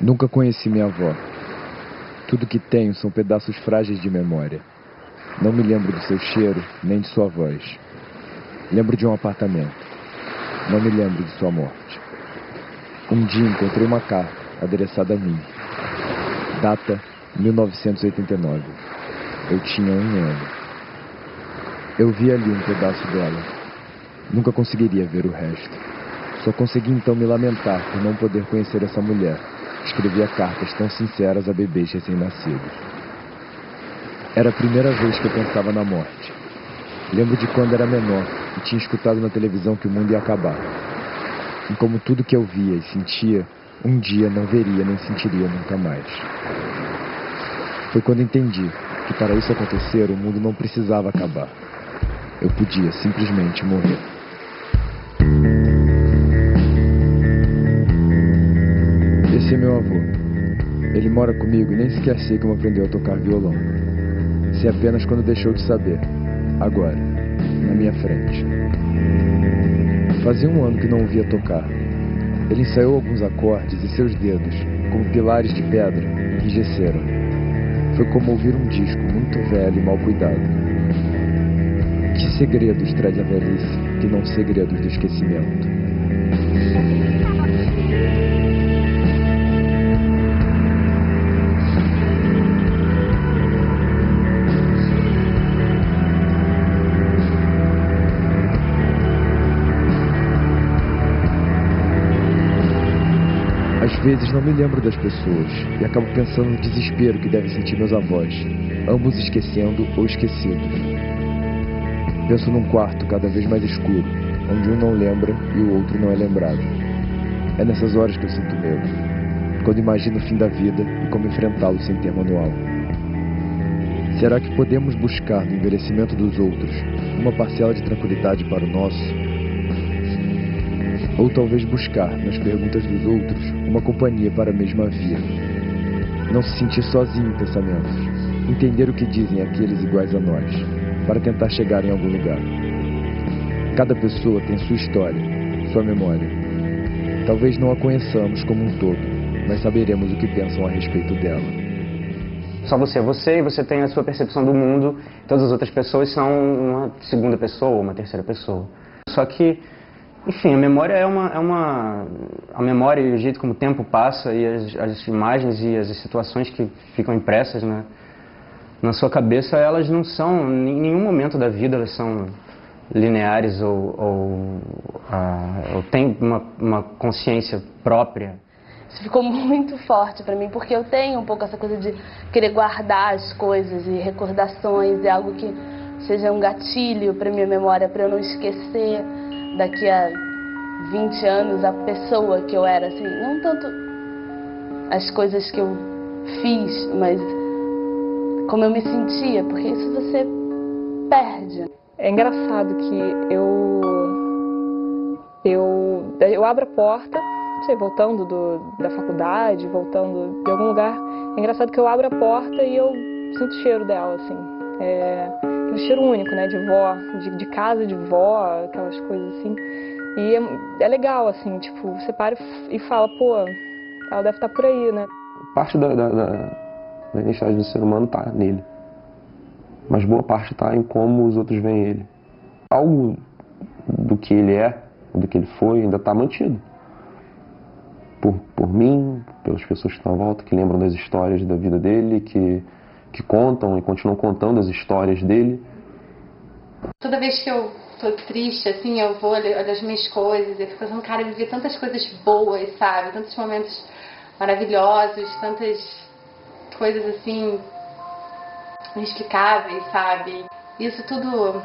Nunca conheci minha avó. Tudo que tenho são pedaços frágeis de memória. Não me lembro do seu cheiro, nem de sua voz. Lembro de um apartamento. Não me lembro de sua morte. Um dia encontrei uma carta, adereçada a mim. Data 1989. Eu tinha 1 ano. Eu vi ali um pedaço dela. Nunca conseguiria ver o resto. Só consegui então me lamentar por não poder conhecer essa mulher. Escrevia cartas tão sinceras a bebês recém-nascidos. Era a primeira vez que eu pensava na morte. Lembro de quando era menor e tinha escutado na televisão que o mundo ia acabar. E como tudo que eu via e sentia, um dia não veria nem sentiria nunca mais. Foi quando entendi que para isso acontecer o mundo não precisava acabar. Eu podia simplesmente morrer. Esse é meu avô. Ele mora comigo e nem sequer sei como aprendeu a tocar violão. Sei apenas quando deixou de saber. Agora, na minha frente. Fazia 1 ano que não o via tocar. Ele ensaiou alguns acordes e seus dedos, como pilares de pedra, enrijeceram. Foi como ouvir um disco muito velho e mal cuidado. Que segredos traz a velhice, que não segredos do esquecimento? Às vezes não me lembro das pessoas e acabo pensando no desespero que devem sentir meus avós, ambos esquecendo ou esquecidos. Penso num quarto cada vez mais escuro, onde um não lembra e o outro não é lembrado. É nessas horas que eu sinto medo, quando imagino o fim da vida e como enfrentá-lo sem ter manual. Será que podemos buscar no envelhecimento dos outros uma parcela de tranquilidade para o nosso? Ou talvez buscar, nas perguntas dos outros, uma companhia para a mesma via. Não se sentir sozinho em pensamentos. Entender o que dizem aqueles iguais a nós, para tentar chegar em algum lugar. Cada pessoa tem sua história, sua memória. Talvez não a conheçamos como um todo, mas saberemos o que pensam a respeito dela. Só você é você e você tem a sua percepção do mundo. Todas as outras pessoas são uma segunda pessoa, uma terceira pessoa. Só que, enfim, a memória a memória e o jeito como o tempo passa e as imagens e as situações que ficam impressas na sua cabeça, elas não são, em nenhum momento da vida elas são lineares ou têm uma consciência própria. Isso ficou muito forte para mim, porque eu tenho um pouco essa coisa de querer guardar as coisas e recordações, é algo que seja um gatilho para minha memória, para eu não esquecer daqui a 20 anos a pessoa que eu era, assim, não tanto as coisas que eu fiz, mas como eu me sentia, porque isso você perde. É engraçado que eu abro a porta, não sei, voltando da faculdade, voltando de algum lugar, é engraçado que eu abro a porta e eu sinto o cheiro dela, assim. É aquele cheiro único, né, de vó, de casa de vó, aquelas coisas assim. E é legal, assim, tipo, você para e fala, pô, ela deve estar por aí, né? Parte da identidade do ser humano está nele, mas boa parte está em como os outros veem ele. Algo do que ele é, do que ele foi, ainda está mantido. Por mim, pelas pessoas que estão à volta, que lembram das histórias da vida dele, que contam e continuam contando as histórias dele. Toda vez que eu tô triste, assim, eu vou olhar as minhas coisas, eu fico pensando, cara, eu vivi tantas coisas boas, sabe? Tantos momentos maravilhosos, tantas coisas, assim, inexplicáveis, sabe? Isso tudo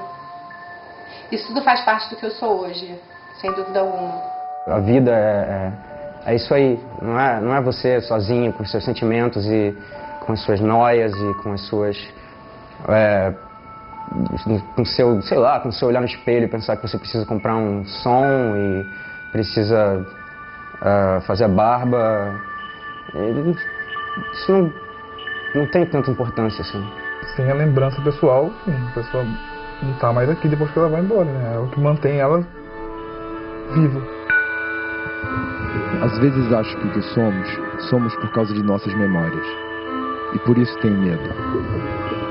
faz parte do que eu sou hoje, sem dúvida alguma. A vida é isso aí, não é você sozinho com os seus sentimentos e com as suas noias e com as suas... com seu, sei lá, com o seu olhar no espelho e pensar que você precisa comprar um som e precisa fazer a barba. Isso não tem tanta importância assim. Tem a lembrança pessoal, a pessoa não tá mais aqui depois que ela vai embora, né? É o que mantém ela viva. Às vezes acho que o que somos por causa de nossas memórias. E por isso tenho medo.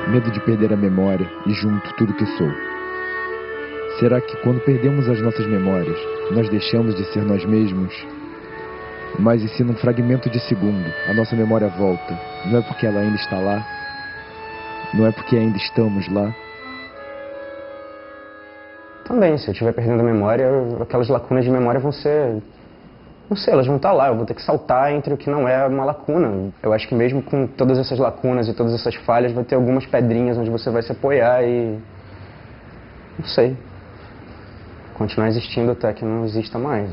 Medo de perder a memória e junto tudo que sou. Será que quando perdemos as nossas memórias, nós deixamos de ser nós mesmos? Mas e se num fragmento de segundo a nossa memória volta, não é porque ela ainda está lá? Não é porque ainda estamos lá? Também, se eu estiver perdendo a memória, aquelas lacunas de memória vão ser... Não sei, elas vão estar lá, eu vou ter que saltar entre o que não é uma lacuna. Eu acho que mesmo com todas essas lacunas e todas essas falhas, vai ter algumas pedrinhas onde você vai se apoiar e... Não sei. Continuar existindo até que não exista mais.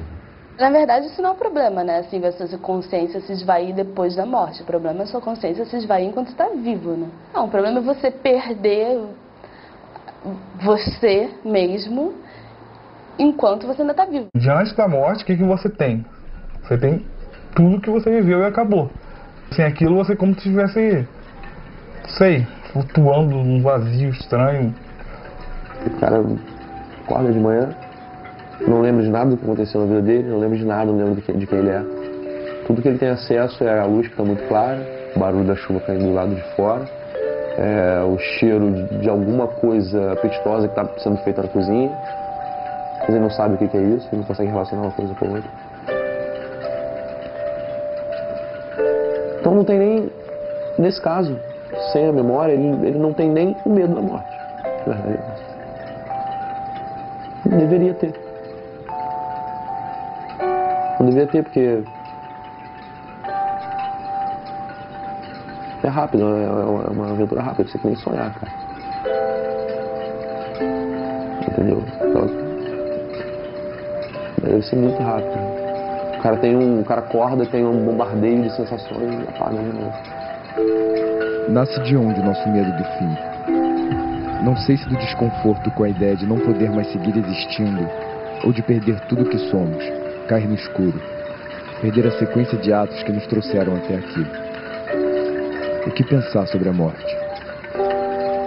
Na verdade, isso não é um problema, né? Assim, a sua consciência se esvair depois da morte. O problema é a sua consciência se esvair enquanto está vivo, né? Não, o problema é você perder você mesmo enquanto você ainda está vivo. Diante da morte, o que você tem? Você tem tudo que você viveu e acabou. Sem aquilo, você como se estivesse, sei, flutuando num vazio estranho. O cara acorda de manhã, não lembra de nada do que aconteceu na vida dele, não lembra de nada, não lembra de quem ele é. Tudo que ele tem acesso é a luz que está muito clara, o barulho da chuva caindo do lado de fora, o cheiro de alguma coisa apetitosa que está sendo feita na cozinha. Mas ele não sabe o que é isso, ele não consegue relacionar uma coisa com a outra. Então não tem nem, nesse caso, sem a memória, ele não tem nem o medo da morte. Não deveria ter. Não deveria ter, porque é rápido, é uma aventura rápida, você tem que nem sonhar, cara. Entendeu? Então, deve ser muito rápido. O cara acorda, tem um bombardeio de sensações e apaga de novo. Nasce de onde o nosso medo do fim? Não sei se do desconforto com a ideia de não poder mais seguir existindo, ou de perder tudo o que somos, cair no escuro, perder a sequência de atos que nos trouxeram até aqui. O que pensar sobre a morte?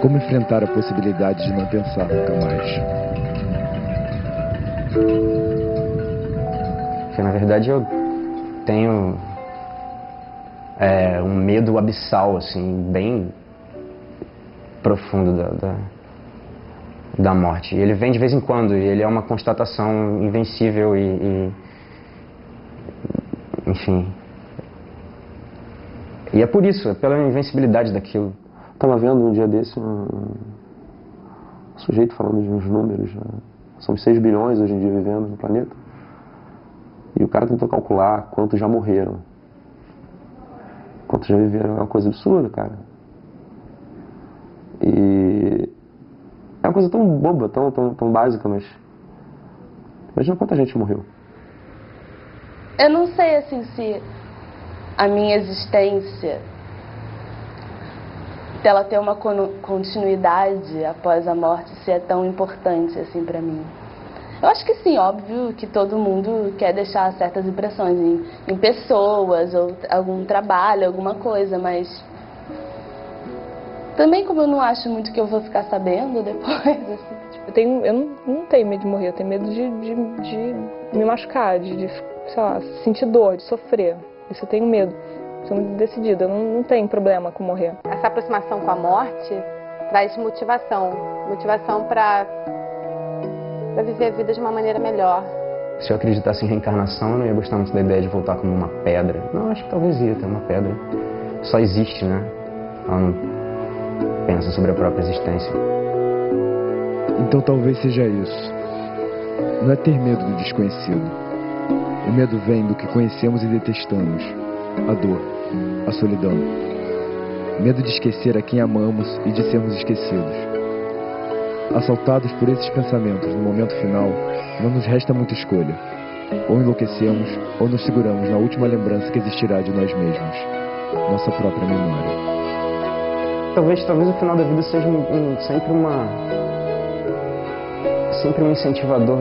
Como enfrentar a possibilidade de não pensar nunca mais? Porque, na verdade, eu tenho um medo abissal, assim, bem profundo da morte. E ele vem de vez em quando, e ele é uma constatação invencível enfim. E é por isso, é pela invencibilidade daquilo. Estava vendo um dia desse um sujeito falando de uns números, né? São 6 bilhões hoje em dia vivendo no planeta. E o cara tentou calcular quantos já morreram. Quantos já viveram. É uma coisa absurda, cara. E é uma coisa tão boba, tão básica, mas imagina quanta gente morreu. Eu não sei, assim, se a minha existência, se ela ter uma continuidade após a morte, se é tão importante, assim, pra mim. Eu acho que sim, óbvio que todo mundo quer deixar certas impressões em pessoas, ou algum trabalho, alguma coisa, mas também como eu não acho muito que eu vou ficar sabendo depois, assim. Eu não tenho medo de morrer, eu tenho medo de me machucar, de, sei lá, sentir dor, de sofrer. Isso eu tenho medo. Sou muito decidida, eu não tenho problema com morrer. Essa aproximação com a morte traz motivação para viver a vida de uma maneira melhor. Se eu acreditasse em reencarnação, eu não ia gostar muito da ideia de voltar como uma pedra. Não, acho que talvez ia ter uma pedra. Só existe, né? Ela não pensa sobre a própria existência. Então talvez seja isso. Não é ter medo do desconhecido. O medo vem do que conhecemos e detestamos. A dor, a solidão. Medo de esquecer a quem amamos e de sermos esquecidos. Assaltados por esses pensamentos no momento final, não nos resta muita escolha. Ou enlouquecemos, ou nos seguramos na última lembrança que existirá de nós mesmos. Nossa própria memória. Talvez o final da vida seja sempre um incentivador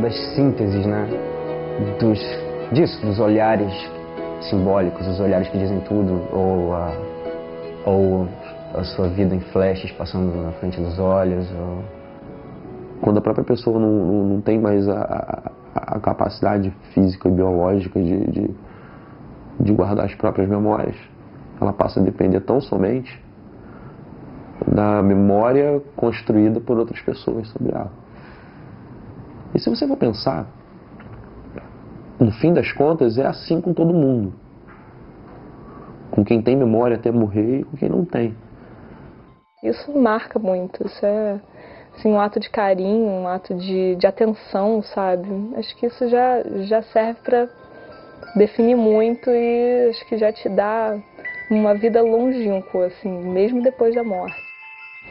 das sínteses, né? Dos olhares simbólicos, os olhares que dizem tudo, ou a sua vida em flashes passando na frente dos olhos. Quando a própria pessoa não tem mais a a capacidade física e biológica de guardar as próprias memórias, ela passa a depender tão somente da memória construída por outras pessoas sobre ela. E se você for pensar, no fim das contas, é assim com todo mundo. Com quem tem memória até morrer e com quem não tem. Isso marca muito, isso é assim, um ato de carinho, um ato de atenção, sabe? Acho que isso já serve para definir muito e acho que já te dá uma vida longínqua, assim, mesmo depois da morte.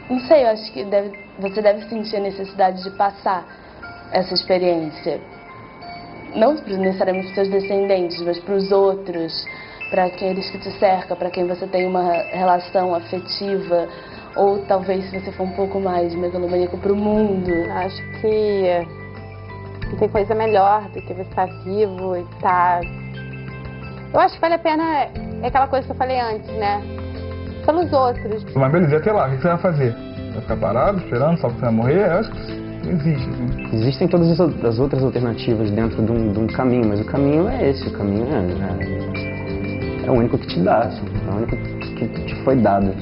Não sei, eu acho que você deve sentir a necessidade de passar essa experiência. Não necessariamente para os seus descendentes, mas para os outros, para aqueles que te cercam, para quem você tem uma relação afetiva. Ou talvez, se você for um pouco mais megalomaníaco, para o mundo. Acho que não tem coisa melhor do que você estar vivo e estar... Eu acho que vale a pena, é aquela coisa que eu falei antes, né? Pelos outros. Mas beleza, até lá, o que você vai fazer? Vai ficar parado, esperando, só que você vai morrer? Eu acho que existe. Né? Existem todas as outras alternativas dentro de um caminho, mas o caminho é esse, o caminho é o único que te dá, assim, é o único que te foi dado.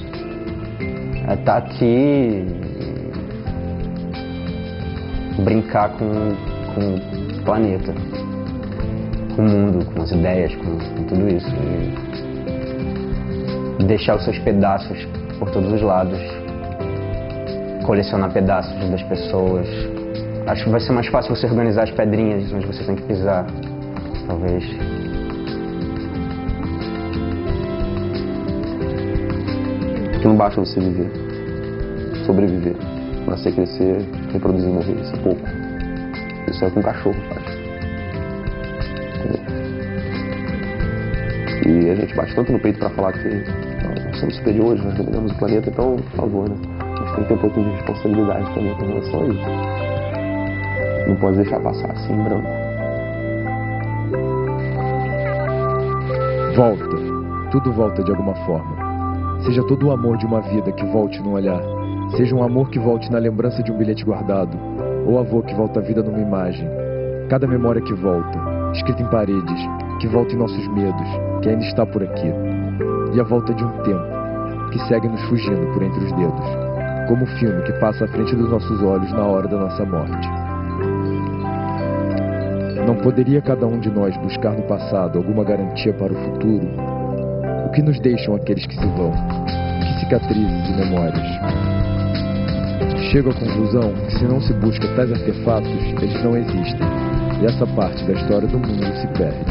É estar aqui, brincar com o planeta, com o mundo, com as ideias, com tudo isso. E deixar os seus pedaços por todos os lados, colecionar pedaços das pessoas. Acho que vai ser mais fácil você organizar as pedrinhas onde você tem que pisar, talvez. Porque não basta você viver, sobreviver, nascer, crescer, reproduzir e morrer. Isso é pouco. Isso é o que um cachorro faz. Entendeu? E a gente bate tanto no peito para falar que nós somos superiores, nós dominamos o planeta, então, por favor, né? A gente tem que ter um pouco de responsabilidade também com relação a isso. Não pode deixar passar assim em branco. Volta. Tudo volta de alguma forma. Seja todo o amor de uma vida que volte num olhar. Seja um amor que volte na lembrança de um bilhete guardado. Ou avô que volta à vida numa imagem. Cada memória que volta, escrita em paredes, que volta em nossos medos, que ainda está por aqui. E a volta de um tempo, que segue nos fugindo por entre os dedos. Como o filme que passa à frente dos nossos olhos na hora da nossa morte. Não poderia cada um de nós buscar no passado alguma garantia para o futuro? O que nos deixam aqueles que se vão? Que cicatrizes e memórias? Chego à conclusão que se não se busca tais artefatos, eles não existem. E essa parte da história do mundo se perde.